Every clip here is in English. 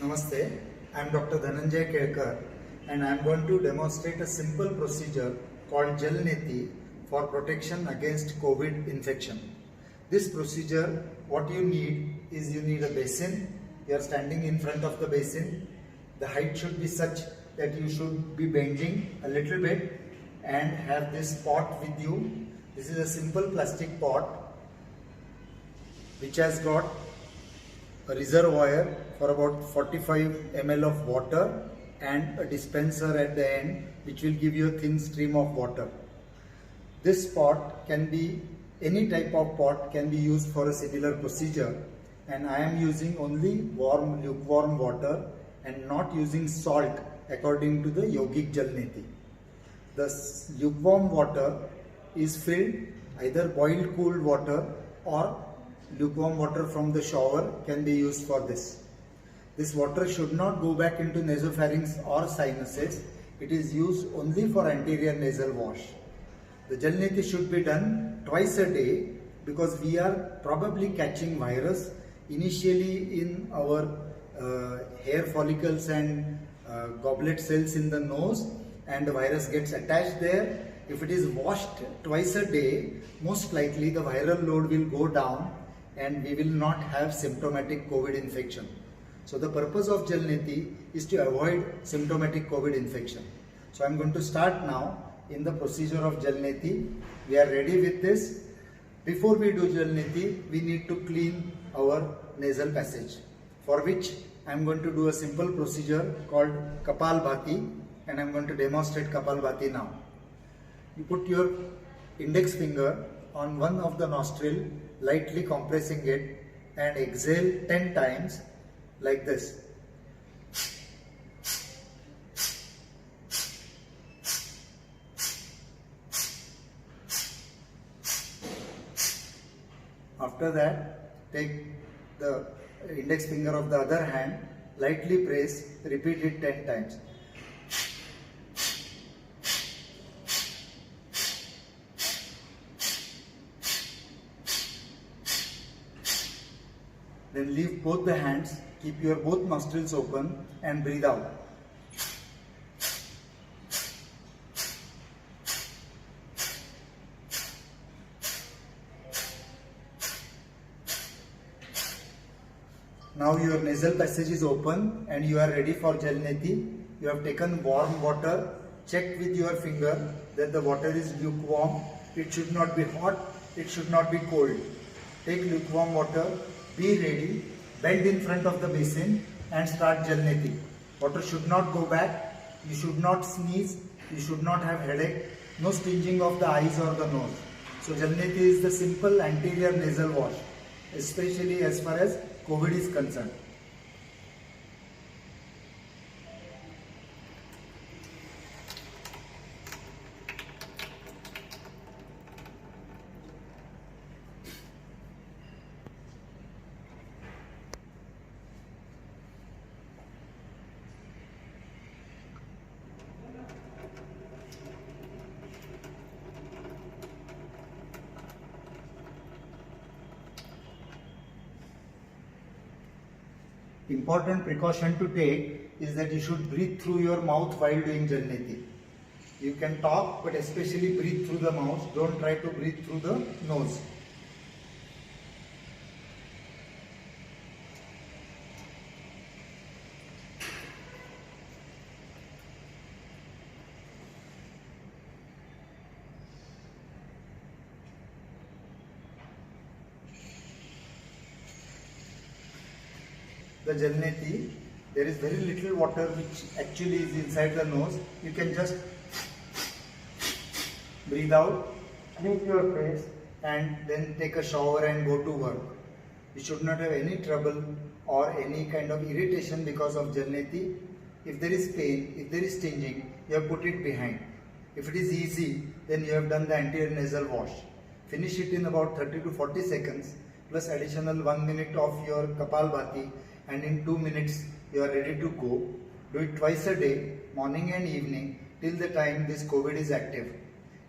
Namaste, I am Dr. Dhananjay Kelkar and I am going to demonstrate a simple procedure called Jal Neti for protection against COVID infection. This procedure, what you need is you need a basin. You are standing in front of the basin. The height should be such that you should be bending a little bit and have this pot with you. This is a simple plastic pot which has got a reservoir for about 45 ml of water and a dispenser at the end which will give you a thin stream of water. This pot can be, any type of pot can be used for a similar procedure, and I am using only warm, lukewarm water and not using salt according to the Yogic Jal Neti. The lukewarm water is filled, either boiled cooled water or lukewarm water from the shower can be used for this. This water should not go back into nasopharynx or sinuses. It is used only for anterior nasal wash. The Jal Neti should be done twice a day because we are probably catching virus initially in our hair follicles and goblet cells in the nose, and the virus gets attached there. If it is washed twice a day, most likely the viral load will go down and we will not have symptomatic COVID infection. So the purpose of Jal Neti is to avoid symptomatic COVID infection. So I am going to start now in the procedure of Jal Neti. We are ready with this. Before we do Jal Neti, we need to clean our nasal passage, for which I am going to do a simple procedure called Kapalbhati, and I am going to demonstrate Kapalbhati now. You put your index finger on one of the nostril, lightly compressing it, and exhale 10 times like this. After that, take the index finger of the other hand, lightly press, repeat it 10 times. Then leave both the hands, keep your both nostrils open and breathe out. Now your nasal passage is open and you are ready for Jal Neti. You have taken warm water. Check with your finger that the water is lukewarm. It should not be hot, it should not be cold. Take lukewarm water, be ready, bend in front of the basin and start Jal Neti. Water should not go back, you should not sneeze, you should not have headache, no stinging of the eyes or the nose. So Jal Neti is the simple anterior nasal wash, especially as far as COVID is concerned. Important precaution to take is that you should breathe through your mouth while doing Jal Neti. You can talk, but especially breathe through the mouth. Don't try to breathe through the nose. The Jal Neti, there is very little water which actually is inside the nose. You can just breathe out, clean your face and then take a shower and go to work. You should not have any trouble or any kind of irritation because of Jal Neti. If there is pain, if there is stinging, you have put it behind. If it is easy, then you have done the anterior nasal wash. Finish it in about 30 to 40 seconds plus additional 1 minute of your Kapalbhati, and in 2 minutes you are ready to go. Do it twice a day, morning and evening, till the time this COVID is active.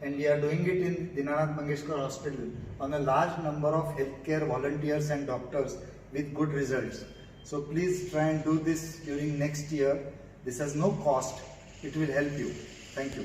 And we are doing it in Dinanath Mangeshkar Hospital on a large number of healthcare volunteers and doctors with good results. So please try and do this during next year. This has no cost. It will help you. Thank you.